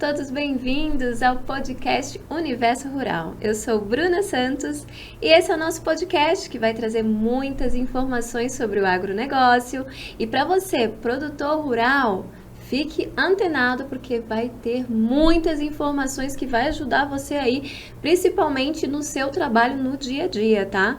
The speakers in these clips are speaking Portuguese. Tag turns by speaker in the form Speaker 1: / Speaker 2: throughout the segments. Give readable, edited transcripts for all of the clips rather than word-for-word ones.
Speaker 1: todos bem-vindos ao podcast Universo Rural. Eu sou Bruna Santos e esse é o nosso podcast que vai trazer muitas informações sobre o agronegócio. E para você, produtor rural, fique antenado porque vai ter muitas informações que vai ajudar você aí, principalmente no seu trabalho no dia a dia, tá?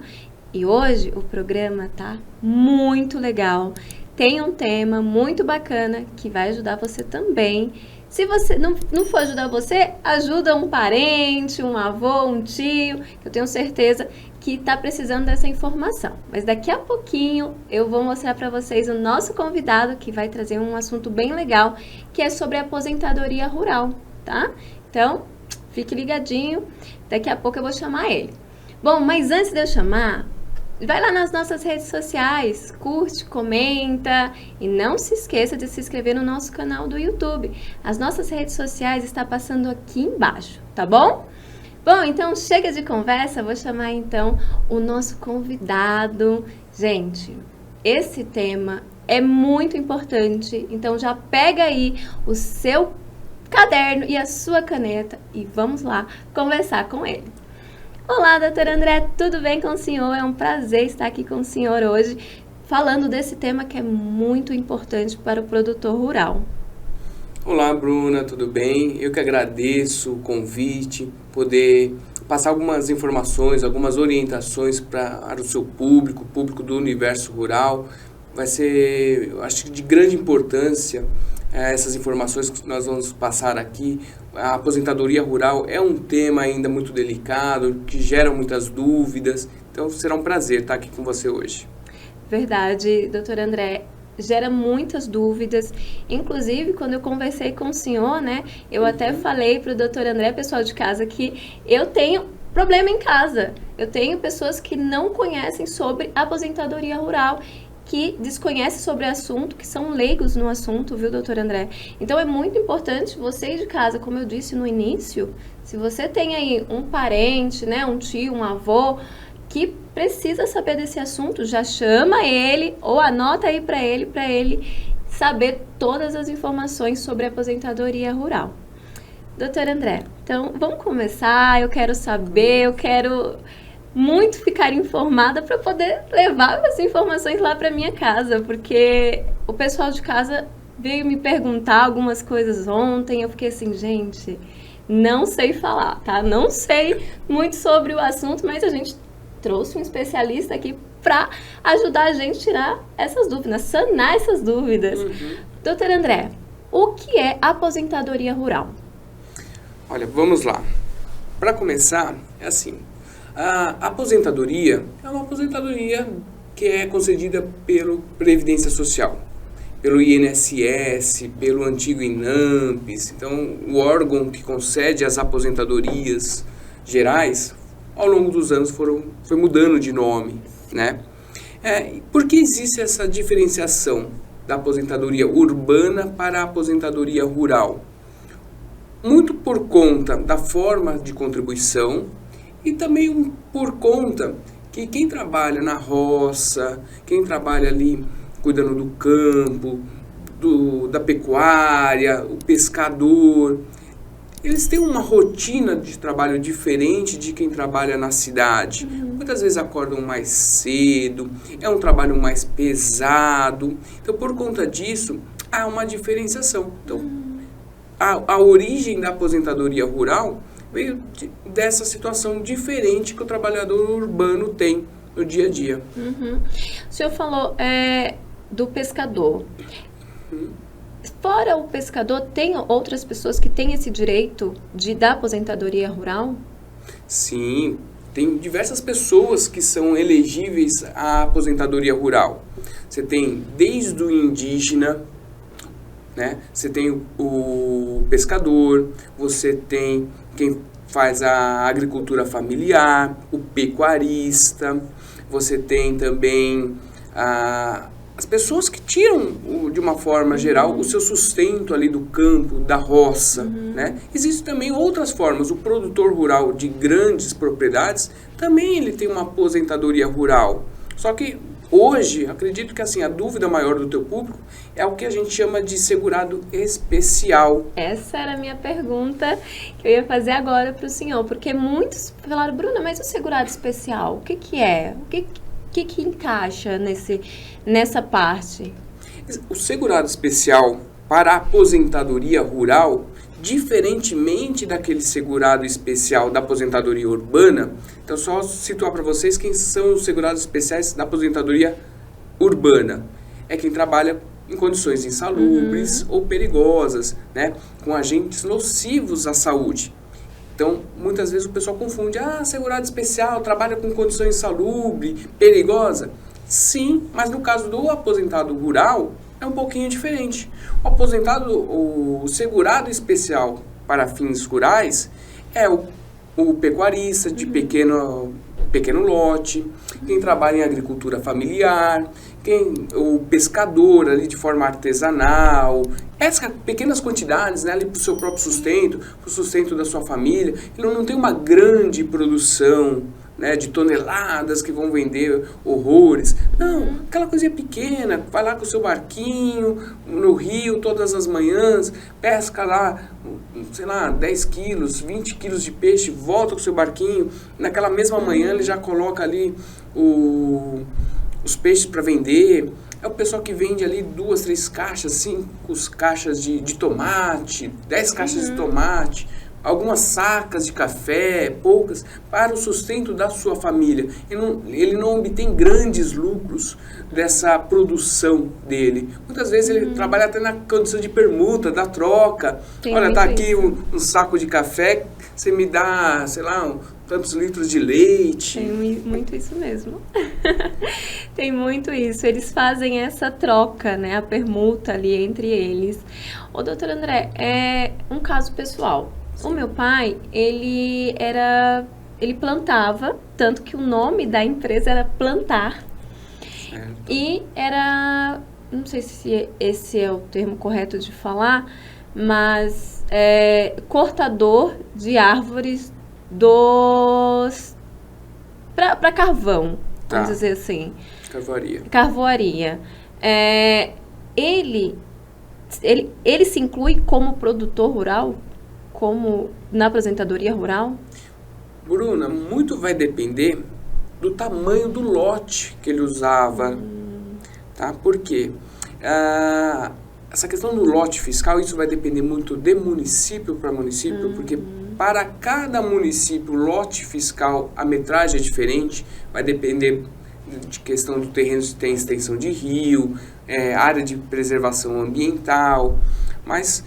Speaker 1: E hoje o programa tá muito legal. Tem um tema muito bacana que vai ajudar você também. Se você não for ajudar você, ajuda um parente, um avô, um tio, que eu tenho certeza que está precisando dessa informação. Mas daqui a pouquinho eu vou mostrar para vocês o nosso convidado que vai trazer um assunto bem legal, que é sobre a aposentadoria rural, tá? Então, fique ligadinho, daqui a pouco eu vou chamar ele. Bom, mas antes de eu chamar, vai lá nas nossas redes sociais, curte, comenta e não se esqueça de se inscrever no nosso canal do YouTube. As nossas redes sociais estão passando aqui embaixo, tá bom? Bom, então chega de conversa, vou chamar então o nosso convidado. Gente, esse tema é muito importante, então já pega aí o seu caderno e a sua caneta e vamos lá conversar com ele. Olá, doutor André, tudo bem com o senhor? É um prazer estar aqui com o senhor hoje, falando desse tema que é muito importante para o produtor rural.
Speaker 2: Olá, Bruna, tudo bem? Eu que agradeço o convite, poder passar algumas informações, algumas orientações para o seu público, o público do universo rural. Vai ser, eu acho, de grande importância essas informações que nós vamos passar aqui. A aposentadoria rural é um tema ainda muito delicado, que gera muitas dúvidas. Então, será um prazer estar aqui com você hoje.
Speaker 1: Verdade, doutor André. Gera muitas dúvidas. Inclusive, quando eu conversei com o senhor, né, eu até falei para o doutor André, pessoal de casa, que eu tenho problema em casa. Eu tenho pessoas que não conhecem sobre aposentadoria rural, que desconhecem sobre o assunto, que são leigos no assunto, viu, doutor André? Então, é muito importante você de casa, como eu disse no início, se você tem aí um parente, né, um tio, um avô, que precisa saber desse assunto, já chama ele ou anota aí para ele saber todas as informações sobre a aposentadoria rural. Doutor André, então, vamos começar, eu quero saber, eu quero muito ficar informada para poder levar as informações lá para minha casa, porque o pessoal de casa veio me perguntar algumas coisas ontem, eu fiquei assim, gente, não sei falar, tá? Não sei muito sobre o assunto, mas a gente trouxe um especialista aqui para ajudar a gente a tirar essas dúvidas, sanar essas dúvidas. Doutor André, o que é aposentadoria rural?
Speaker 2: Olha, vamos lá. Para começar, é assim. A aposentadoria é uma aposentadoria que é concedida pela Previdência Social, pelo INSS, pelo antigo INAMPS. Então, o órgão que concede as aposentadorias gerais, ao longo dos anos foi mudando de nome, né? Por que existe essa diferenciação da aposentadoria urbana para a aposentadoria rural? Muito por conta da forma de contribuição, e também por conta que quem trabalha na roça, quem trabalha ali cuidando do campo, da pecuária, o pescador, eles têm uma rotina de trabalho diferente de quem trabalha na cidade. Muitas vezes acordam mais cedo, é um trabalho mais pesado. Então, por conta disso, há uma diferenciação. Então, a origem da aposentadoria rural veio dessa situação diferente que o trabalhador urbano tem no dia a dia.
Speaker 1: O senhor falou do pescador. Fora o pescador, tem outras pessoas que têm esse direito da aposentadoria rural?
Speaker 2: Sim, tem diversas pessoas que são elegíveis à aposentadoria rural. Você tem desde o indígena, né? Você tem o pescador, você tem quem faz a agricultura familiar, o pecuarista, você tem também as pessoas que tiram, de uma forma geral, o seu sustento ali do campo, da roça, né? Existem também outras formas. O produtor rural de grandes propriedades, também ele tem uma aposentadoria rural. Só que Hoje, acredito que assim, a dúvida maior do teu público é o que a gente chama de segurado especial.
Speaker 1: Essa era a minha pergunta que eu ia fazer agora para o senhor, porque muitos falaram, Bruna, mas o segurado especial, o que que é? O que encaixa nessa parte?
Speaker 2: O segurado especial para a aposentadoria rural, diferentemente daquele segurado especial da aposentadoria urbana, então só situar para vocês quem são os segurados especiais da aposentadoria urbana. É quem trabalha em condições insalubres ou perigosas, né, com agentes nocivos à saúde. Então, muitas vezes o pessoal confunde, segurado especial trabalha com condições insalubres, perigosa. Sim, mas no caso do aposentado rural, é um pouquinho diferente. O segurado especial para fins rurais é o pecuarista de pequeno lote, quem trabalha em agricultura familiar, o pescador ali de forma artesanal, essas pequenas quantidades, né, ali para o seu próprio sustento, para o sustento da sua família. Ele não tem uma grande produção, né, de toneladas que vão vender horrores. Não, aquela coisinha pequena, vai lá com o seu barquinho no rio todas as manhãs, pesca lá, sei lá, 10 quilos, 20 quilos de peixe, volta com o seu barquinho, naquela mesma manhã ele já coloca ali os peixes para vender. É o pessoal que vende ali 2, 3 caixas, 5 caixas de tomate, 10 caixas de tomate, algumas sacas de café, poucas, para o sustento da sua família. Ele não obtém grandes lucros dessa produção dele. Muitas vezes ele trabalha até na condição de permuta, da troca. Olha, tá aqui um saco de café, você me dá, sei lá, tantos litros de leite.
Speaker 1: Tem muito isso mesmo. Tem muito isso. Eles fazem essa troca, né? A permuta ali entre eles. Ô, doutor André, é um caso pessoal. O meu pai, ele plantava, tanto que o nome da empresa era Plantar.
Speaker 2: Certo.
Speaker 1: E era, não sei se esse é o termo correto de falar, mas cortador de árvores para carvão, vamos dizer assim. Carvoaria. Ele se inclui como produtor rural? Como na aposentadoria rural?
Speaker 2: Bruna, muito vai depender do tamanho do lote que ele usava, tá? Por quê? Essa questão do lote fiscal, isso vai depender muito de município para município, porque para cada município, lote fiscal, a metragem é diferente, vai depender de questão do terreno se tem extensão de rio, área de preservação ambiental, mas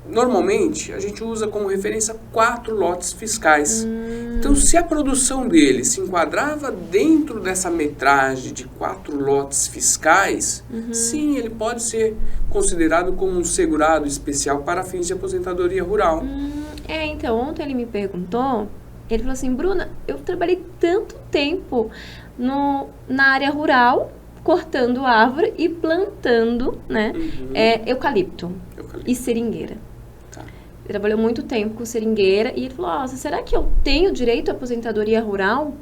Speaker 2: normalmente a gente usa como referência 4 lotes fiscais. Então, se a produção dele se enquadrava dentro dessa metragem de 4 lotes fiscais, sim, ele pode ser considerado como um segurado especial para fins de aposentadoria rural.
Speaker 1: Então, ontem ele me perguntou, ele falou assim, Bruna, eu trabalhei tanto tempo na área rural, cortando árvore e plantando, né, eucalipto e seringueira. Ele trabalhou muito tempo com seringueira e ele falou, nossa, será que eu tenho direito à aposentadoria rural?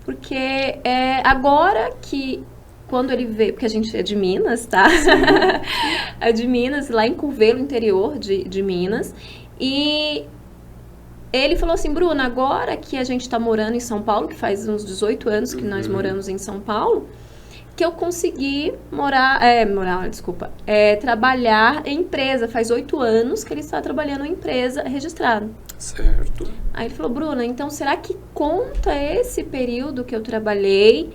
Speaker 1: Porque agora que, quando ele veio, porque a gente é de Minas, tá? É de Minas, lá em Curvelo, interior de Minas, e ele falou assim, Bruna, agora que a gente está morando em São Paulo, que faz uns 18 anos que nós moramos em São Paulo, que eu consegui trabalhar em empresa. Faz 8 anos que ele está trabalhando em empresa registrada.
Speaker 2: Certo.
Speaker 1: Aí ele falou, Bruna, então será que conta esse período que eu trabalhei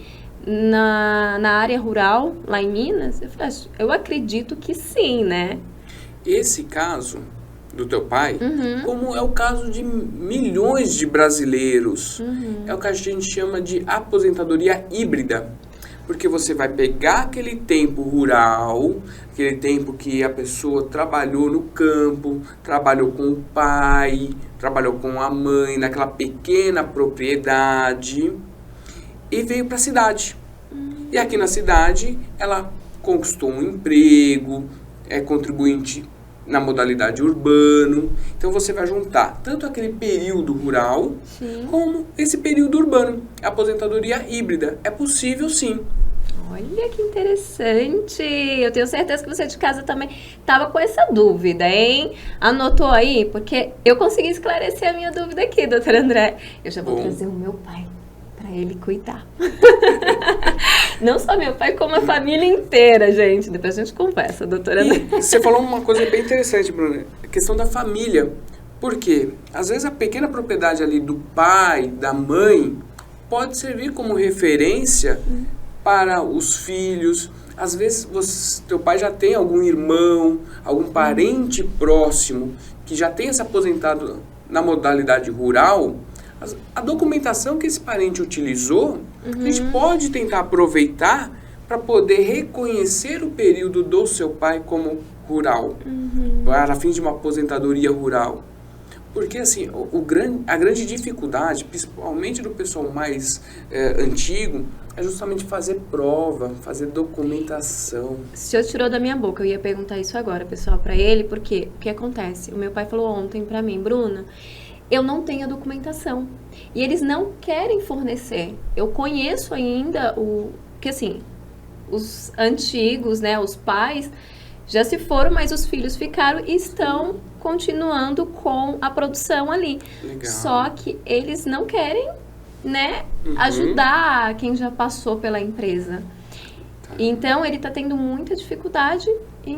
Speaker 1: na área rural, lá em Minas? Eu falei, eu acredito que sim, né?
Speaker 2: Esse caso do teu pai, como é o caso de milhões de brasileiros, é o que a gente chama de aposentadoria híbrida. Porque você vai pegar aquele tempo rural, aquele tempo que a pessoa trabalhou no campo, trabalhou com o pai, trabalhou com a mãe, naquela pequena propriedade, e veio para a cidade. E aqui na cidade, ela conquistou um emprego, é contribuinte na modalidade urbano. Então você vai juntar tanto aquele período rural,
Speaker 1: Sim.
Speaker 2: como esse período urbano. A aposentadoria híbrida é possível, sim.
Speaker 1: Olha que interessante! Eu tenho certeza que você de casa também estava com essa dúvida, hein? Anotou aí? Porque eu consegui esclarecer a minha dúvida aqui, doutor André. Eu já vou trazer o meu pai para ele cuidar. Não só meu pai, como a família inteira, gente. Depois a gente conversa, doutora André.
Speaker 2: E você falou uma coisa bem interessante, Bruna. A questão da família. Por quê? Às vezes a pequena propriedade ali do pai, da mãe, pode servir como referência para os filhos. Às vezes teu pai já tem algum irmão, algum parente próximo que já tenha se aposentado na modalidade rural. A documentação que esse parente utilizou, a gente pode tentar aproveitar para poder reconhecer o período do seu pai como rural, para fins de uma aposentadoria rural. Porque assim, a grande dificuldade, principalmente do pessoal mais antigo, é justamente fazer prova, fazer documentação.
Speaker 1: O senhor tirou da minha boca, eu ia perguntar isso agora, pessoal, para ele, porque o que acontece? O meu pai falou ontem para mim, Bruna, eu não tenho a documentação. E eles não querem fornecer. Eu conheço ainda que assim, os antigos, né, os pais já se foram, mas os filhos ficaram e estão continuando com a produção ali.
Speaker 2: Legal.
Speaker 1: Só que eles não querem, né, ajudar quem já passou pela empresa. Então, ele está tendo muita dificuldade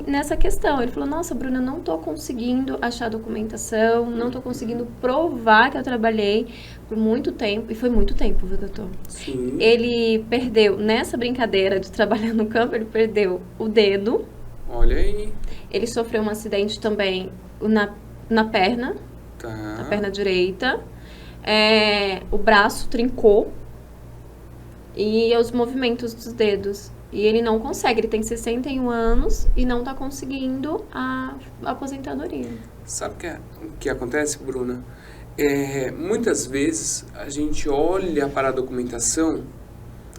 Speaker 1: nessa questão. Ele falou, nossa, Bruna, não estou conseguindo achar documentação, não estou conseguindo provar que eu trabalhei por muito tempo. E foi muito tempo, viu, doutor?
Speaker 2: Sim.
Speaker 1: Ele perdeu, nessa brincadeira de trabalhar no campo, ele perdeu o dedo.
Speaker 2: Olha aí.
Speaker 1: Ele sofreu um acidente também na perna, na perna direita. O braço trincou e os movimentos dos dedos. E ele não consegue, ele tem 61 anos e não está conseguindo a aposentadoria.
Speaker 2: Sabe o que acontece, Bruna? Muitas vezes a gente olha para a documentação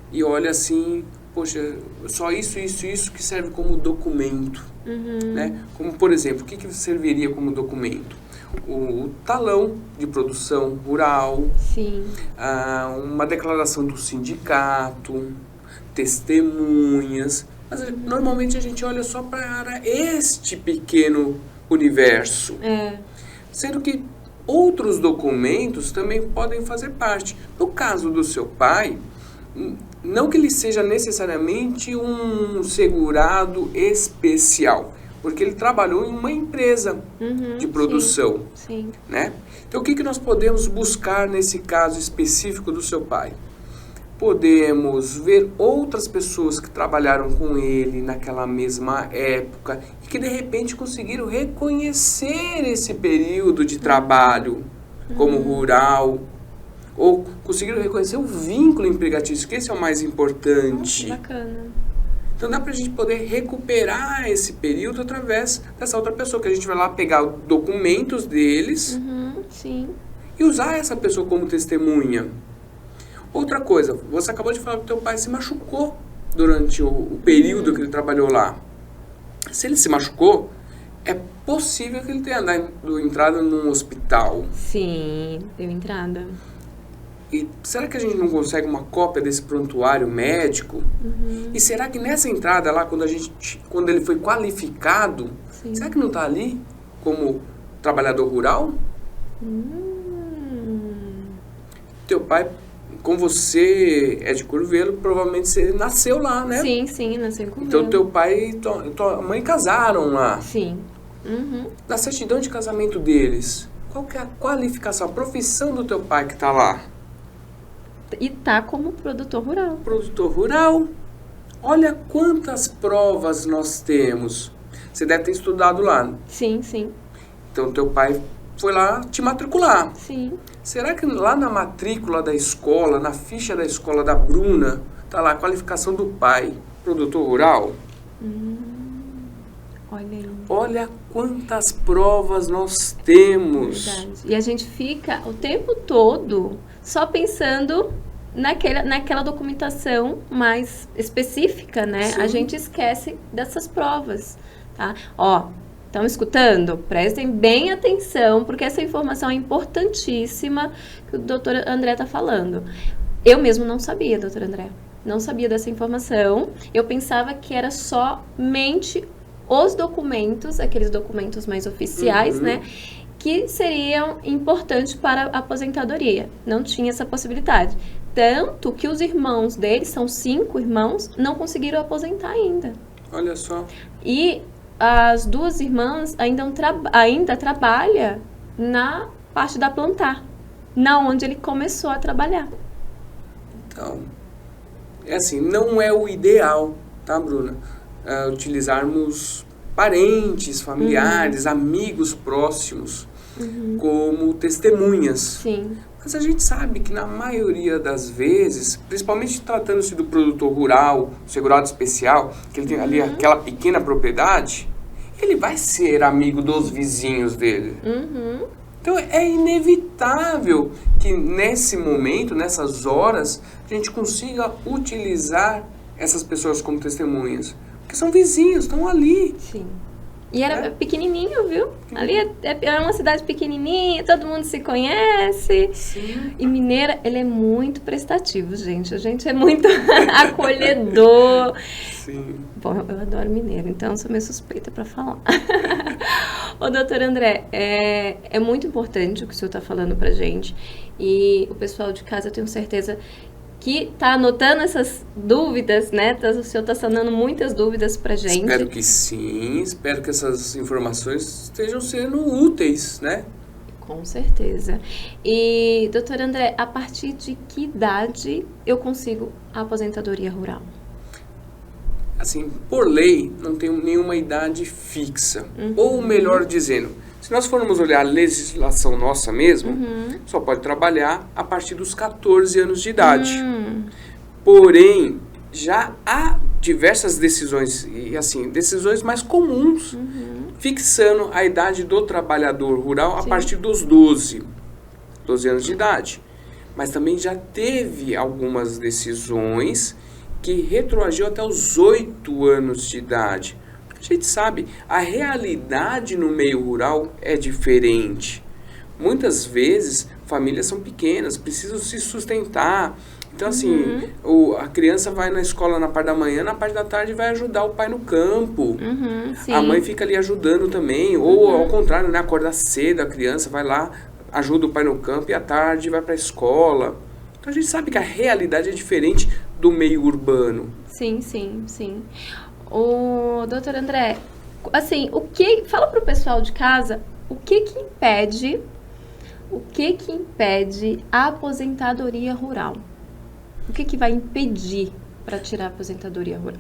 Speaker 2: e olha assim, poxa, só isso que serve como documento. Né? Como, por exemplo, o que serviria como documento? O talão de produção rural,
Speaker 1: Sim.
Speaker 2: Uma declaração do sindicato, testemunhas, mas normalmente a gente olha só para este pequeno universo, sendo que outros documentos também podem fazer parte. No caso do seu pai, não que ele seja necessariamente um segurado especial, porque ele trabalhou em uma empresa de produção,
Speaker 1: Sim.
Speaker 2: né? Então, o que nós podemos buscar nesse caso específico do seu pai? Podemos ver outras pessoas que trabalharam com ele naquela mesma época e que de repente conseguiram reconhecer esse período de trabalho como rural, ou conseguiram reconhecer o vínculo empregatício, que esse é o mais importante.
Speaker 1: Nossa, bacana.
Speaker 2: Então dá pra gente poder recuperar esse período através dessa outra pessoa, que a gente vai lá pegar documentos deles
Speaker 1: Sim.
Speaker 2: e usar essa pessoa como testemunha. Outra coisa, você acabou de falar que teu pai se machucou durante o período que ele trabalhou lá. Se ele se machucou, é possível que ele tenha entrado num hospital.
Speaker 1: Sim, deu entrada.
Speaker 2: E será que a gente não consegue uma cópia desse prontuário médico? E será que nessa entrada lá, quando ele foi qualificado, será que não está ali como trabalhador rural? Teu pai, como você é de Curvelo, provavelmente você nasceu lá, né?
Speaker 1: Sim, nasceu em Curvelo.
Speaker 2: Então teu pai e tua mãe casaram lá.
Speaker 1: Sim.
Speaker 2: Na certidão de casamento deles, qual que é a qualificação, a profissão do teu pai que está lá?
Speaker 1: E tá como produtor rural.
Speaker 2: Produtor rural. Olha quantas provas nós temos. Você deve ter estudado lá.
Speaker 1: Sim.
Speaker 2: Então teu pai foi lá te matricular.
Speaker 1: Sim.
Speaker 2: Será que lá na matrícula da escola, na ficha da escola da Bruna, tá lá a qualificação do pai, produtor rural?
Speaker 1: Olha aí.
Speaker 2: Olha quantas provas nós temos.
Speaker 1: Verdade. E a gente fica o tempo todo só pensando naquela documentação mais específica, né?
Speaker 2: Sim.
Speaker 1: A gente esquece dessas provas, tá? Ó, Estão escutando? Prestem bem atenção, porque essa informação é importantíssima que o doutor André está falando. Eu mesmo não sabia, doutor André. Não sabia dessa informação. Eu pensava que era somente os documentos, aqueles documentos mais oficiais, né? Que seriam importantes para a aposentadoria. Não tinha essa possibilidade. Tanto que os irmãos deles, são 5 irmãos, não conseguiram aposentar ainda.
Speaker 2: Olha só.
Speaker 1: E as 2 irmãs ainda trabalham na parte da plantar, na onde ele começou a trabalhar.
Speaker 2: Então, é assim, não é o ideal, tá, Bruna? Utilizarmos parentes, familiares, amigos próximos como testemunhas.
Speaker 1: Sim.
Speaker 2: Mas a gente sabe que na maioria das vezes, principalmente tratando-se do produtor rural, segurado especial, que ele tem ali aquela pequena propriedade, ele vai ser amigo dos vizinhos dele. Então é inevitável que nesse momento, nessas horas, a gente consiga utilizar essas pessoas como testemunhas. Porque são vizinhos, estão ali.
Speaker 1: Sim. E era pequenininho, viu? Ali é uma cidade pequenininha, todo mundo se conhece.
Speaker 2: Sim.
Speaker 1: E Mineira, ele é muito prestativo, gente. A gente é muito acolhedor.
Speaker 2: Sim.
Speaker 1: Bom, eu adoro mineiro, então sou meio suspeita para falar. Ô, doutor André, é muito importante o que o senhor está falando pra gente. E o pessoal de casa, eu tenho certeza que está anotando essas dúvidas, né? O senhor está sanando muitas dúvidas pra gente.
Speaker 2: Espero que sim, espero que essas informações estejam sendo úteis, né?
Speaker 1: Com certeza. E, doutor André, a partir de que idade eu consigo a aposentadoria rural?
Speaker 2: Assim, por lei, não tem nenhuma idade fixa. Ou melhor dizendo, se nós formos olhar a legislação nossa mesmo, só pode trabalhar a partir dos 14 anos de idade. Porém, já há diversas decisões, e assim, decisões mais comuns, fixando a idade do trabalhador rural a partir dos 12 anos de idade. Mas também já teve algumas decisões que retroagiu até os 8 anos de idade. A gente sabe, a realidade no meio rural é diferente. Muitas vezes, famílias são pequenas, precisam se sustentar. Então, assim, a criança vai na escola na parte da manhã, na parte da tarde vai ajudar o pai no campo. A mãe fica ali ajudando também. Ou, ao contrário, né, acorda cedo, a criança vai lá, ajuda o pai no campo e à tarde vai para a escola. Então, a gente sabe que a realidade é diferente do meio urbano.
Speaker 1: Sim. O doutor André, assim, fala para o pessoal de casa o que impede a aposentadoria rural? O que vai impedir para tirar a aposentadoria rural?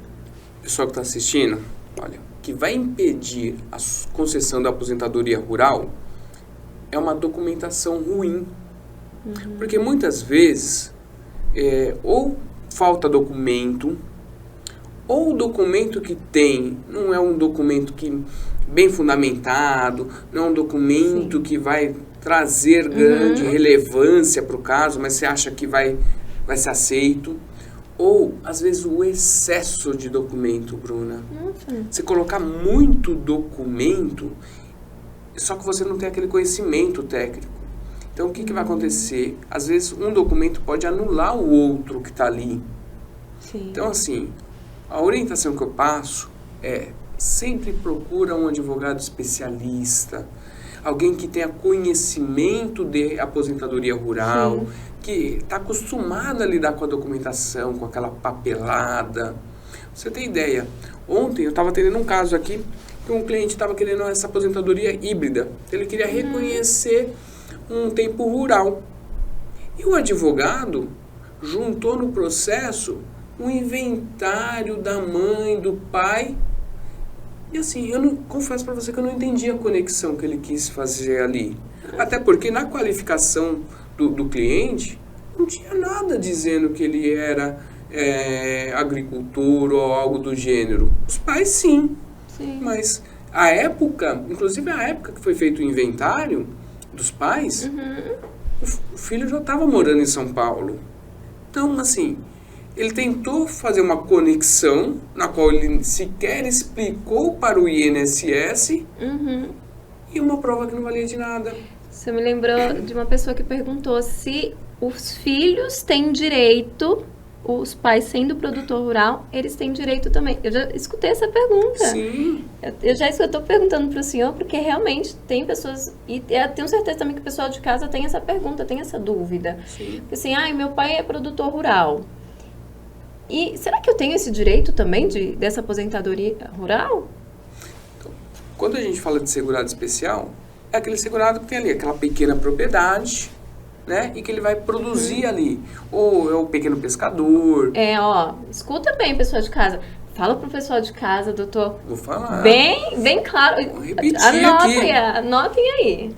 Speaker 2: Pessoal que está assistindo, olha, o que vai impedir a concessão da aposentadoria rural é uma documentação ruim. Porque muitas vezes, ou falta documento, ou o documento que tem não é um documento bem fundamentado, não é um documento que vai trazer grande relevância para o caso, mas você acha que vai ser aceito. Ou, às vezes, o excesso de documento, Bruna. Você colocar muito documento, só que você não tem aquele conhecimento técnico. Então, o que vai acontecer? Às vezes, um documento pode anular o outro que está ali. Então, assim, a orientação que eu passo é sempre procura um advogado especialista, alguém que tenha conhecimento de aposentadoria rural, que está acostumado a lidar com a documentação, com aquela papelada. Você tem ideia? Ontem eu estava atendendo um caso aqui que um cliente estava querendo essa aposentadoria híbrida. Ele queria reconhecer um tempo rural. E o advogado juntou no processo um inventário da mãe, do pai. E assim, confesso para você que eu não entendi a conexão que ele quis fazer ali. Até porque na qualificação do cliente, não tinha nada dizendo que ele era agricultor ou algo do gênero. Os pais sim. Mas a época, inclusive a época que foi feito o inventário dos pais, o filho já estava morando em São Paulo. Então, assim, ele tentou fazer uma conexão, na qual ele sequer explicou para o INSS, e uma prova que não valia de nada.
Speaker 1: Você me lembrou de uma pessoa que perguntou se os filhos têm direito, os pais sendo produtor rural, eles têm direito também. Eu já escutei essa pergunta.
Speaker 2: Sim.
Speaker 1: Eu estou perguntando para o senhor, porque realmente tem pessoas, e eu tenho certeza também que o pessoal de casa tem essa pergunta, tem essa dúvida.
Speaker 2: Sim.
Speaker 1: Assim, meu pai é produtor rural. E será que eu tenho esse direito também dessa aposentadoria rural?
Speaker 2: Então, quando a gente fala de segurado especial, é aquele segurado que tem ali aquela pequena propriedade, né? E que ele vai produzir ali. Ou é o pequeno pescador.
Speaker 1: Escuta bem, pessoal de casa. Fala pro pessoal de casa, doutor.
Speaker 2: Vou falar.
Speaker 1: Bem claro.
Speaker 2: Vou repetir aqui.
Speaker 1: Anotem aí.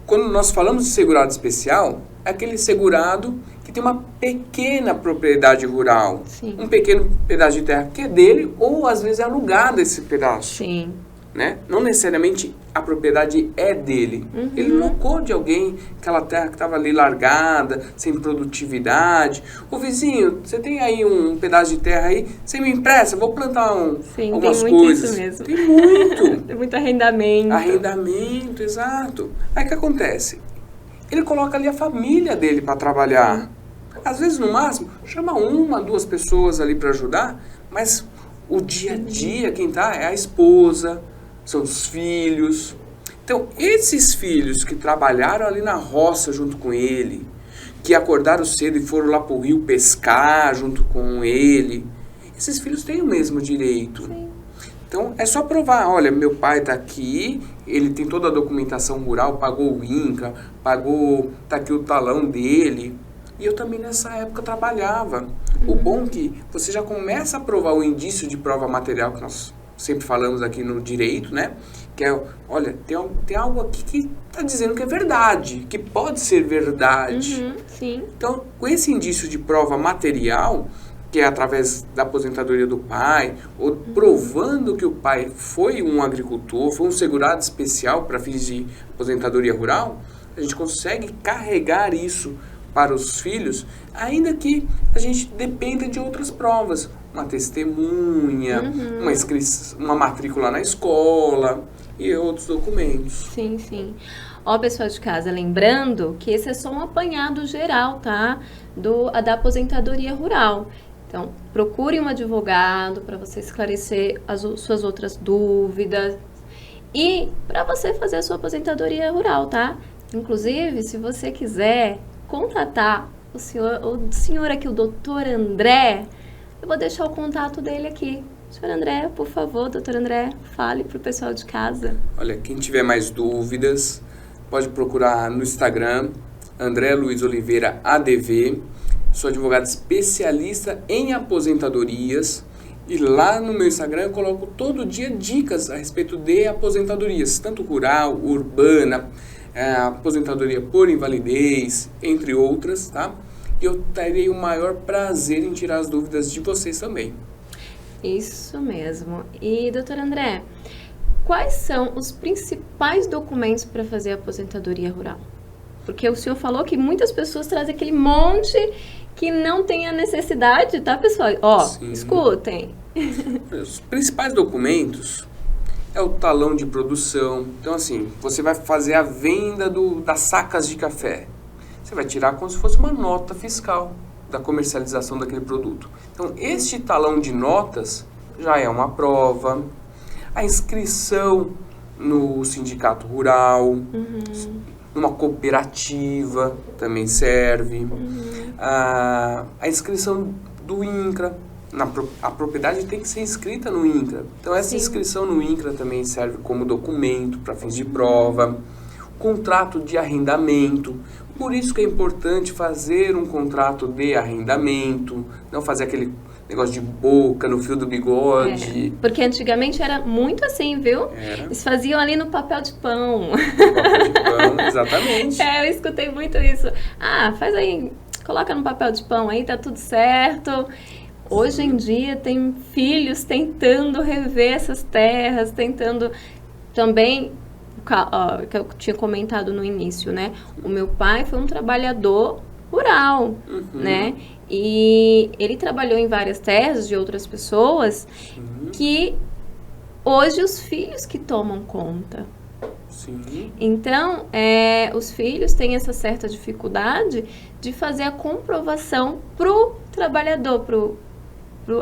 Speaker 2: Quando nós falamos de segurado especial, é aquele segurado que tem uma pequena propriedade rural.
Speaker 1: Sim.
Speaker 2: Um pequeno pedaço de terra que é dele, ou às vezes é alugado esse pedaço.
Speaker 1: Sim.
Speaker 2: Né? Não necessariamente a propriedade é dele. Ele locou de alguém aquela terra que estava ali largada, sem produtividade. Ô vizinho, você tem aí um pedaço de terra aí? Você me empresta? Vou plantar algumas
Speaker 1: tem muito
Speaker 2: coisas.
Speaker 1: isso mesmo.
Speaker 2: Tem muito.
Speaker 1: Tem muito arrendamento.
Speaker 2: Arrendamento, exato. Aí o que acontece? Ele coloca ali a família dele para trabalhar. Às vezes, no máximo, chama 1, 2 pessoas ali para ajudar, mas o dia a dia, quem tá é a esposa, são os filhos. Então, esses filhos que trabalharam ali na roça junto com ele, que acordaram cedo e foram lá pro rio pescar junto com ele, esses filhos têm o mesmo direito.
Speaker 1: Sim.
Speaker 2: Então, é só provar, olha, meu pai tá aqui, ele tem toda a documentação rural, pagou o INCRA, tá aqui o talão dele. E eu também nessa época trabalhava. O bom é que você já começa a provar o indício de prova material, que nós sempre falamos aqui no direito, né? Que é, olha, tem algo aqui que está dizendo que é verdade, que pode ser verdade.
Speaker 1: Sim.
Speaker 2: Então, com esse indício de prova material, que é através da aposentadoria do pai, ou provando que o pai foi um agricultor, foi um segurado especial para fins de aposentadoria rural, a gente consegue carregar isso para os filhos, ainda que a gente dependa de outras provas, uma testemunha, uma inscrição, uma matrícula na escola e outros documentos.
Speaker 1: Sim. Ó, pessoal de casa, lembrando que esse é só um apanhado geral, tá? Da aposentadoria rural. Então, procure um advogado para você esclarecer as suas outras dúvidas e para você fazer a sua aposentadoria rural, tá? Inclusive, se você quiser contatar o senhor aqui, o doutor André, eu vou deixar o contato dele aqui. Senhor André, por favor, doutor André, fale para o pessoal de casa.
Speaker 2: Olha, quem tiver mais dúvidas, pode procurar no Instagram, André Luiz Oliveira ADV. Sou advogado especialista em aposentadorias. E lá no meu Instagram eu coloco todo dia dicas a respeito de aposentadorias, tanto rural, urbana, aposentadoria por invalidez, entre outras, tá? E eu terei o maior prazer em tirar as dúvidas de vocês também.
Speaker 1: Isso mesmo. E, doutor André, quais são os principais documentos para fazer a aposentadoria rural? Porque o senhor falou que muitas pessoas trazem aquele monte que não tem a necessidade, tá, pessoal? Escutem.
Speaker 2: Os principais documentos é o talão de produção. Então, assim, você vai fazer a venda das sacas de café. Você vai tirar como se fosse uma nota fiscal da comercialização daquele produto. Então, este talão de notas já é uma prova. A inscrição no sindicato rural, numa cooperativa também serve. A inscrição do INCRA. A propriedade tem que ser inscrita no INCRA. Então, essa inscrição no INCRA também serve como documento para fins de prova. Contrato de arrendamento. Por isso que é importante fazer um contrato de arrendamento, não fazer aquele negócio de boca no fio do bigode.
Speaker 1: Porque antigamente era muito assim, viu? Eles faziam ali no papel de pão.
Speaker 2: Papel de pão, exatamente.
Speaker 1: Eu escutei muito isso. Faz aí, coloca no papel de pão aí, tá tudo certo. Hoje em dia tem filhos tentando rever essas terras, tentando também, que eu tinha comentado no início, né? O meu pai foi um trabalhador rural, né? E ele trabalhou em várias terras de outras pessoas que hoje os filhos que tomam conta.
Speaker 2: Sim.
Speaker 1: Então, os filhos têm essa certa dificuldade de fazer a comprovação pro trabalhador, pro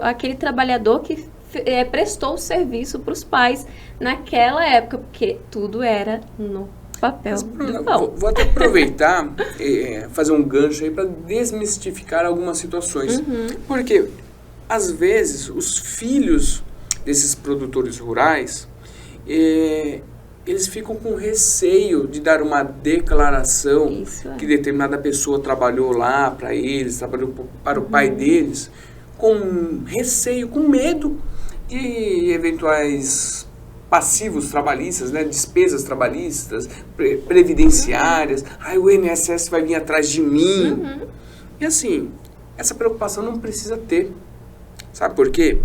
Speaker 1: aquele trabalhador que prestou o serviço para os pais naquela época, porque tudo era no papel do pão.
Speaker 2: Vou até aproveitar, fazer um gancho aí para desmistificar algumas situações. Porque, às vezes, os filhos desses produtores rurais, eles ficam com receio de dar uma declaração que determinada pessoa trabalhou lá para eles, trabalhou para o pai deles, com receio, com medo de eventuais passivos trabalhistas, né, despesas trabalhistas, previdenciárias. O INSS vai vir atrás de mim. E assim, essa preocupação não precisa ter. Sabe por quê?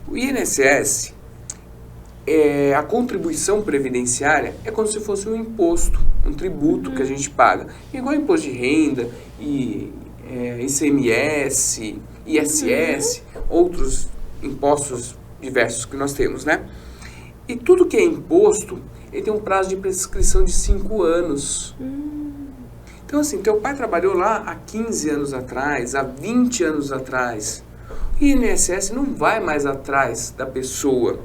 Speaker 2: O INSS, a contribuição previdenciária é como se fosse um imposto, um tributo que a gente paga. Igual imposto de renda, ICMS, ISS, outros impostos diversos que nós temos, né? E tudo que é imposto, ele tem um prazo de prescrição de 5 anos. Então, assim, teu pai trabalhou lá há 15 anos atrás, há 20 anos atrás. O INSS não vai mais atrás da pessoa,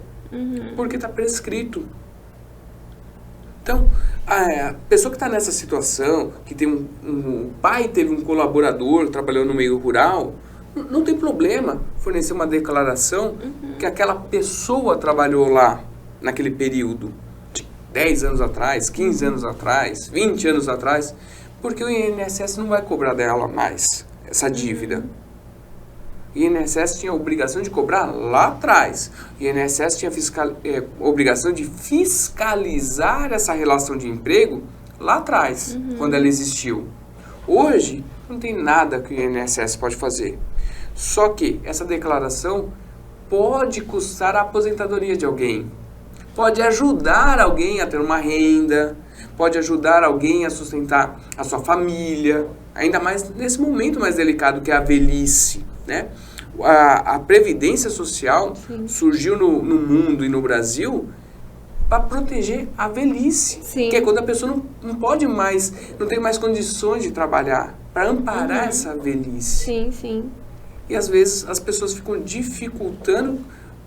Speaker 2: porque está prescrito. Então, a pessoa que está nessa situação, que tem o pai teve um colaborador trabalhando no meio rural, não tem problema fornecer uma declaração que aquela pessoa trabalhou lá naquele período de 10 anos atrás, 15 anos atrás, 20 anos atrás, porque o INSS não vai cobrar dela mais essa dívida. O INSS tinha a obrigação de cobrar lá atrás. O INSS tinha a obrigação de fiscalizar essa relação de emprego lá atrás, quando ela existiu. Hoje, não tem nada que o INSS pode fazer. Só que essa declaração pode custar a aposentadoria de alguém. Pode ajudar alguém a ter uma renda, pode ajudar alguém a sustentar a sua família, ainda mais nesse momento mais delicado que é a velhice, né? A Previdência Social surgiu no mundo e no Brasil para proteger a velhice, que é quando a pessoa não pode mais, não tem mais condições de trabalhar, para amparar essa velhice. E às vezes as pessoas ficam dificultando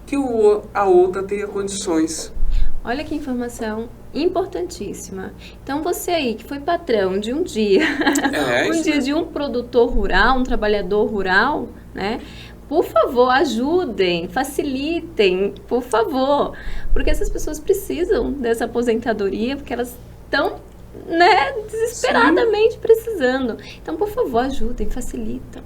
Speaker 2: que a outra tenha condições.
Speaker 1: Olha que informação importantíssima. Então você aí que foi patrão de um dia, de um produtor rural, um trabalhador rural, né? Por favor, ajudem, facilitem, por favor. Porque essas pessoas precisam dessa aposentadoria, porque elas estão, né, desesperadamente precisando. Então, por favor, ajudem, facilitam.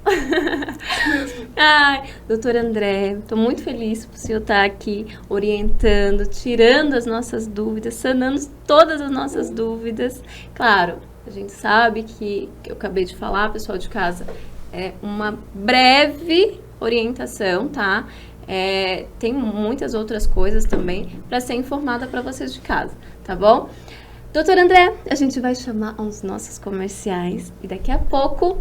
Speaker 1: Ai, doutor André, estou muito feliz por o senhor estar aqui orientando, tirando as nossas dúvidas, sanando todas as nossas dúvidas. Claro, a gente sabe que eu acabei de falar, pessoal de casa, é uma breve orientação, tá? Tem muitas outras coisas também para ser informada para vocês de casa, tá bom? Doutor André, a gente vai chamar os nossos comerciais e daqui a pouco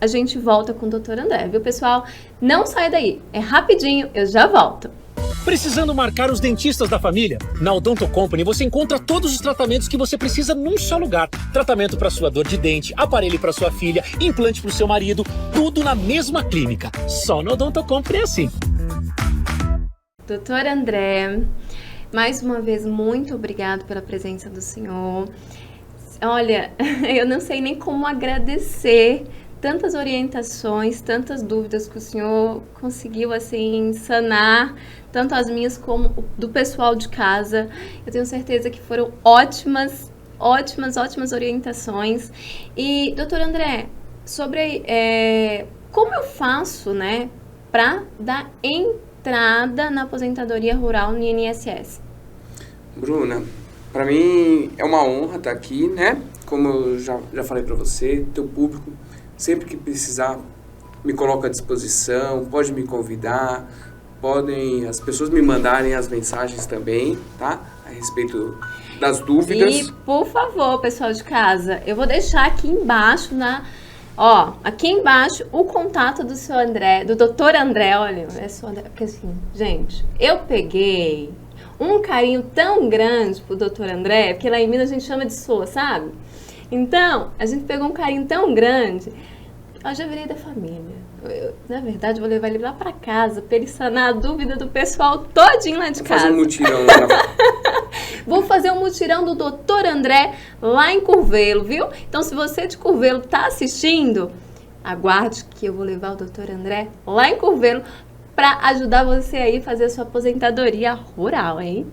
Speaker 1: a gente volta com o doutor André, viu, pessoal? Não sai daí, é rapidinho, eu já volto.
Speaker 3: Precisando marcar os dentistas da família? Na Odonto Company você encontra todos os tratamentos que você precisa num só lugar. Tratamento para sua dor de dente, aparelho para sua filha, implante para o seu marido, tudo na mesma clínica. Só no Odonto Company é assim.
Speaker 1: Doutor André, mais uma vez, muito obrigado pela presença do senhor. Olha, eu não sei nem como agradecer tantas orientações, tantas dúvidas que o senhor conseguiu, assim, sanar, tanto as minhas como do pessoal de casa. Eu tenho certeza que foram ótimas orientações. E, doutor André, sobre como eu faço, né, para dar entrada na aposentadoria rural no INSS?
Speaker 2: Bruna, para mim é uma honra estar aqui, né? Como eu já falei para você, teu público, sempre que precisar, me coloca à disposição, pode me convidar, podem as pessoas me mandarem as mensagens também, tá? A respeito das dúvidas.
Speaker 1: E, por favor, pessoal de casa, eu vou deixar aqui embaixo Ó, aqui embaixo, o contato do seu André, do Dr. André, olha, é só André, porque assim, gente, eu peguei um carinho tão grande pro Dr. André, porque lá em Minas a gente chama de sua, sabe? Então, a gente pegou um carinho tão grande, eu já virei da família. Na verdade, vou levar ele lá pra casa, pra ele sanar a dúvida do pessoal todinho lá de casa.
Speaker 2: Fazer um mutirão lá na...
Speaker 1: Vou fazer um mutirão do Dr. André lá em Curvelo, viu? Então, se você de Curvelo tá assistindo, aguarde que eu vou levar o Dr. André lá em Curvelo para ajudar você aí a fazer a sua aposentadoria rural, hein?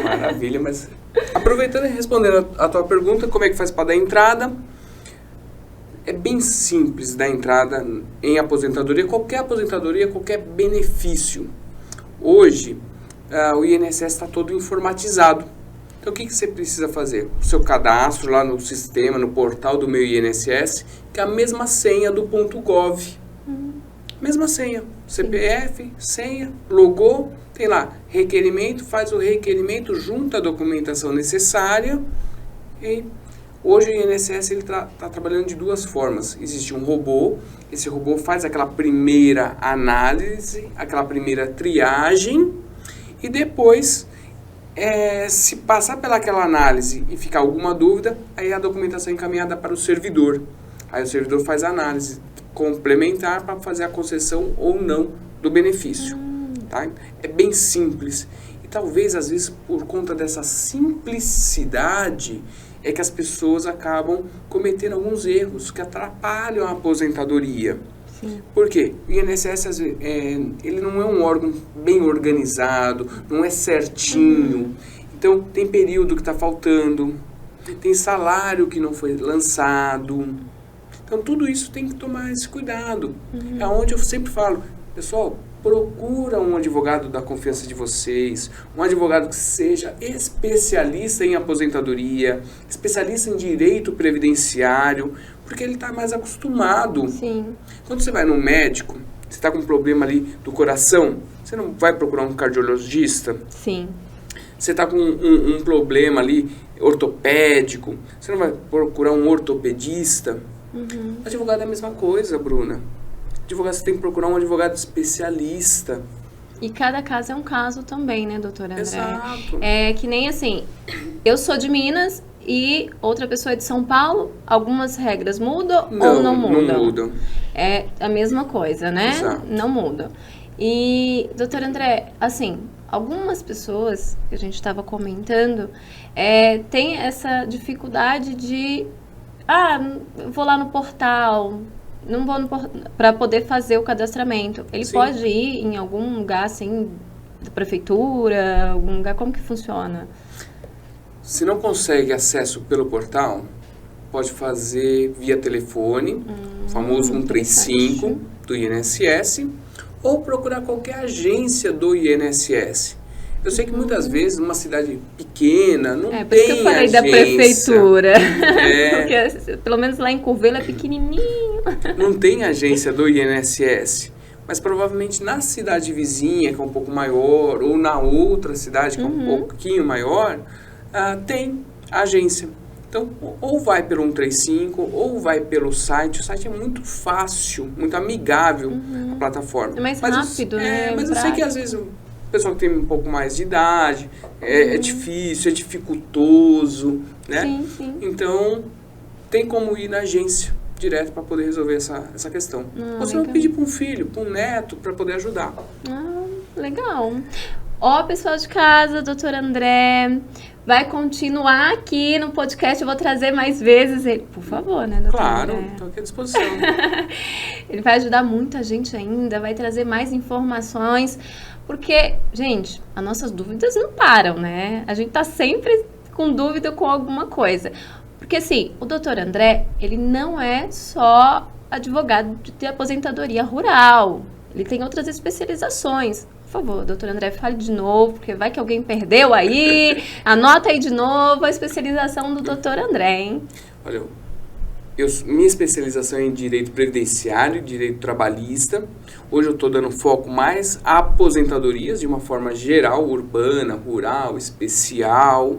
Speaker 2: Maravilha, mas aproveitando e respondendo a tua pergunta, como é que faz para dar entrada? É bem simples dar entrada em aposentadoria, qualquer benefício. Hoje, o INSS está todo informatizado. Então, o que você precisa fazer? O seu cadastro lá no sistema, no portal do Meu INSS, que é a mesma senha do .gov. Mesma senha. CPF, senha, logou, tem lá, requerimento, faz o requerimento, junta a documentação necessária. E hoje o INSS está trabalhando de duas formas. Existe um robô, esse robô faz aquela primeira análise, aquela primeira triagem, e depois... se passar pelaquela análise e ficar alguma dúvida, aí a documentação é encaminhada para o servidor. Aí o servidor faz a análise complementar para fazer a concessão ou não do benefício. Tá? É bem simples. E talvez, às vezes, por conta dessa simplicidade, é que as pessoas acabam cometendo alguns erros que atrapalham a aposentadoria. Por quê? O INSS, às vezes, ele não é um órgão bem organizado, não é certinho. Então, tem período que está faltando, tem salário que não foi lançado. Então, tudo isso tem que tomar esse cuidado. É onde eu sempre falo, pessoal, procura um advogado da confiança de vocês, um advogado que seja especialista em aposentadoria, especialista em direito previdenciário, porque ele está mais acostumado.
Speaker 1: Sim.
Speaker 2: Quando você vai no médico, você está com um problema ali do coração, você não vai procurar um cardiologista?
Speaker 1: Sim.
Speaker 2: Você está com um problema ali ortopédico, você não vai procurar um ortopedista? Advogado é a mesma coisa, Bruna. Advogado, você tem que procurar um advogado especialista.
Speaker 1: E cada caso é um caso também, né, doutora André?
Speaker 2: Exato.
Speaker 1: É que nem assim, eu sou de Minas e outra pessoa é de São Paulo, algumas regras mudam ou não mudam?
Speaker 2: Não mudam.
Speaker 1: É a mesma coisa, né?
Speaker 2: Exato.
Speaker 1: Não muda. E, doutora André, assim, algumas pessoas que a gente estava comentando tem essa dificuldade de, eu vou lá no portal, não vou para poder fazer o cadastramento. Ele
Speaker 2: Sim.
Speaker 1: pode ir em algum lugar, assim, da prefeitura, algum lugar, como que funciona?
Speaker 2: Se não consegue acesso pelo portal, pode fazer via telefone, famoso 135 do INSS, ou procurar qualquer agência do INSS. Eu sei que muitas vezes numa cidade pequena não tem agência.
Speaker 1: Por isso que eu falei da prefeitura. Porque pelo menos lá em Curvelo é pequenininho.
Speaker 2: Não tem agência do INSS. Mas provavelmente na cidade vizinha, que é um pouco maior, ou na outra cidade, que é um pouquinho maior, tem agência. Então, ou vai pelo 135, ou vai pelo site. O site é muito fácil, muito amigável, a plataforma.
Speaker 1: É mais rápido, né?
Speaker 2: Mas eu sei que às vezes o pessoal que tem um pouco mais de idade, é difícil, é dificultoso, né?
Speaker 1: Sim, sim.
Speaker 2: Então, tem como ir na agência direto para poder resolver essa questão. Ou você
Speaker 1: legal.
Speaker 2: vai pedir para um filho, para um neto, para poder ajudar.
Speaker 1: Legal. Ó, pessoal de casa, doutor André vai continuar aqui no podcast. Eu vou trazer mais vezes ele. Por favor, né, doutor
Speaker 2: Claro,
Speaker 1: André?
Speaker 2: estou aqui à disposição.
Speaker 1: Ele vai ajudar muita gente ainda, vai trazer mais informações. Porque, gente, as nossas dúvidas não param, né? A gente tá sempre com dúvida com alguma coisa. Porque, assim, o doutor André, ele não é só advogado de aposentadoria rural. Ele tem outras especializações. Por favor, doutor André, fale de novo, porque vai que alguém perdeu aí. Anota aí de novo a especialização do doutor André, hein?
Speaker 2: Olha, minha especialização é em direito previdenciário e direito trabalhista. Hoje eu estou dando foco mais a aposentadorias de uma forma geral, urbana, rural, especial.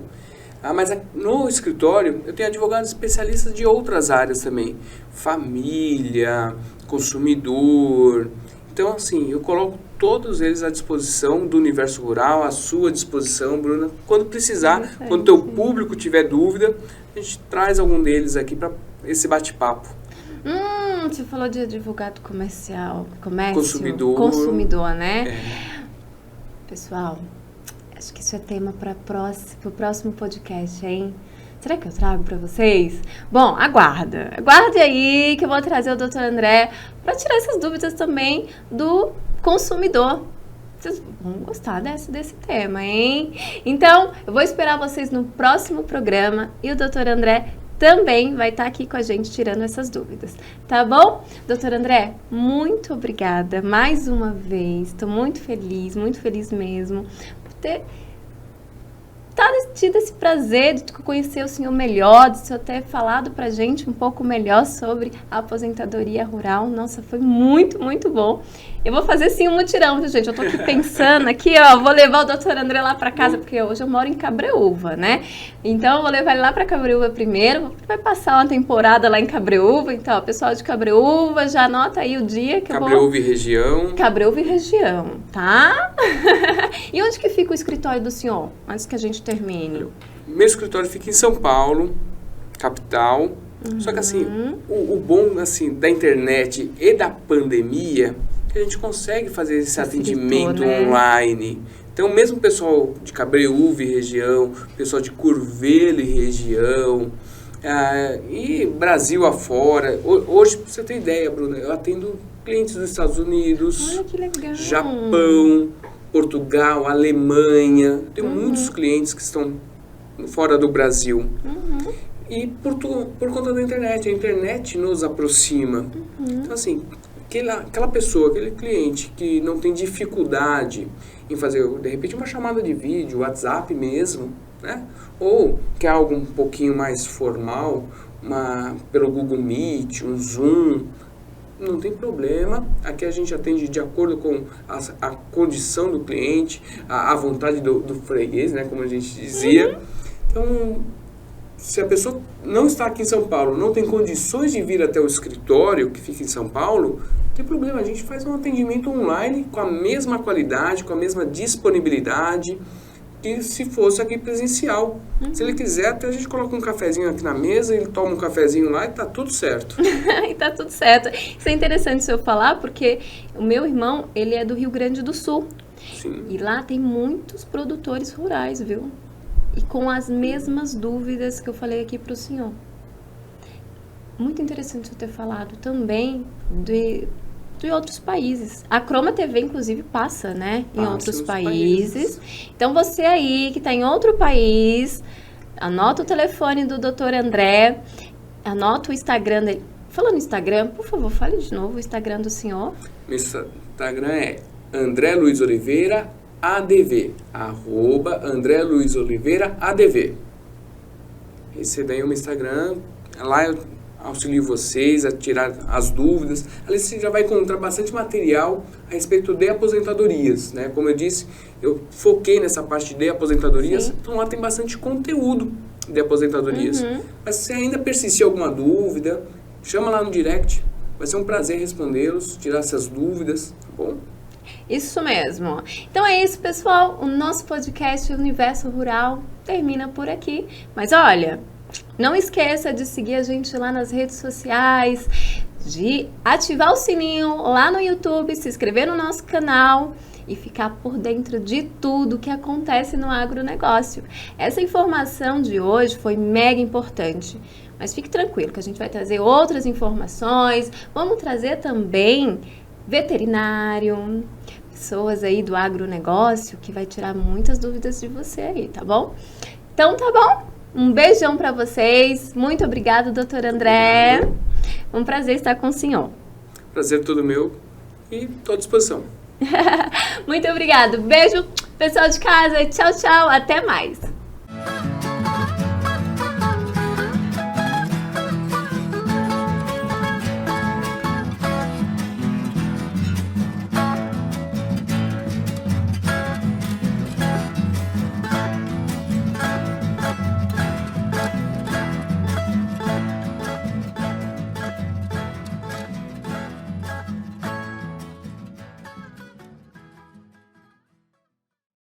Speaker 2: Mas no escritório eu tenho advogados especialistas de outras áreas também. Família, consumidor. Então, assim, eu coloco todos eles à disposição do universo rural, à sua disposição, Bruna. Quando precisar, quando o teu público tiver dúvida, a gente traz algum deles aqui para esse bate-papo.
Speaker 1: Você falou de advogado comércio,
Speaker 2: consumidor,
Speaker 1: né? Pessoal, acho que isso é tema para o próximo podcast, hein? Será que eu trago para vocês? Bom, aguarde aí que eu vou trazer o Dr. André para tirar essas dúvidas também do consumidor. Vocês vão gostar desse tema, hein? Então, eu vou esperar vocês no próximo programa e o Dr. André também vai estar aqui com a gente tirando essas dúvidas, tá bom? Doutor André, muito obrigada mais uma vez. Estou muito feliz mesmo por ter tido esse prazer de conhecer o senhor melhor, de o senhor ter falado pra gente um pouco melhor sobre a aposentadoria rural. Nossa, foi muito bom. Eu vou fazer sim um mutirão, viu, gente? Eu tô aqui pensando aqui, ó, vou levar o doutor André lá pra casa, porque hoje eu moro em Cabreúva, né? Então, eu vou levar ele lá pra Cabreúva primeiro, vai passar uma temporada lá em Cabreúva. Então, ó, pessoal de Cabreúva, já anota aí o dia que
Speaker 2: Cabreúva e região.
Speaker 1: Cabreúva e região, tá? E onde que fica o escritório do senhor? Antes que a gente termine.
Speaker 2: Meu escritório fica em São Paulo, capital. Só que assim, o bom assim, da internet e da pandemia, que a gente consegue fazer esse atendimento online. Então, mesmo o pessoal de Cabreúva e região, pessoal de Curvelo e região, e Brasil afora. Hoje, pra você ter ideia, Bruna, eu atendo clientes dos Estados Unidos,
Speaker 1: olha que legal.
Speaker 2: Japão, Portugal, Alemanha. Tenho muitos clientes que estão fora do Brasil. E por conta da internet. A internet nos aproxima. Então, assim, aquela pessoa, aquele cliente que não tem dificuldade em fazer, de repente, uma chamada de vídeo, WhatsApp mesmo, né? Ou quer algo um pouquinho mais formal, pelo Google Meet, um Zoom, não tem problema. Aqui a gente atende de acordo com a condição do cliente, a vontade do freguês, né? Como a gente dizia. Então, se a pessoa não está aqui em São Paulo, não tem condições de vir até o escritório que fica em São Paulo, não tem problema, a gente faz um atendimento online com a mesma qualidade, com a mesma disponibilidade que se fosse aqui presencial. Se ele quiser, até a gente coloca um cafezinho aqui na mesa, ele toma um cafezinho lá e tá tudo certo.
Speaker 1: E tá tudo certo. Isso é interessante se eu falar, porque o meu irmão, ele é do Rio Grande do Sul.
Speaker 2: Sim.
Speaker 1: E lá tem muitos produtores rurais, viu? E com as mesmas dúvidas que eu falei aqui para o senhor. Muito interessante eu ter falado também de outros países. A Croma TV, inclusive, passa, né? Em outros países. Então, você aí que está em outro país, anota o telefone do Dr. André, anota o Instagram dele. Falando no Instagram, por favor, fale de novo o Instagram do senhor.
Speaker 2: Meu Instagram é André Luiz Oliveira ADV, @André Luiz Oliveira ADV. Esse daí é o meu Instagram. Lá eu auxilio vocês a tirar as dúvidas. Ali você já vai encontrar bastante material a respeito de aposentadorias, né? Como eu disse, eu foquei nessa parte de aposentadorias, então lá tem bastante conteúdo de aposentadorias. Mas se ainda persistir alguma dúvida, chama lá no direct. Vai ser um prazer respondê-los, tirar essas dúvidas, tá bom?
Speaker 1: Isso mesmo. Então é isso, pessoal. O nosso podcast Universo Rural termina por aqui. Mas olha, não esqueça de seguir a gente lá nas redes sociais, de ativar o sininho lá no YouTube, se inscrever no nosso canal e ficar por dentro de tudo que acontece no agronegócio. Essa informação de hoje foi mega importante. Mas fique tranquilo que a gente vai trazer outras informações. Vamos trazer também veterinário, pessoas aí do agronegócio que vai tirar muitas dúvidas de você aí, tá bom? Então tá bom? Um beijão pra vocês. Muito obrigada, doutor André. Um prazer estar com o senhor.
Speaker 2: Prazer todo meu e estou à disposição.
Speaker 1: Muito obrigada. Beijo, pessoal de casa. Tchau, tchau. Até mais.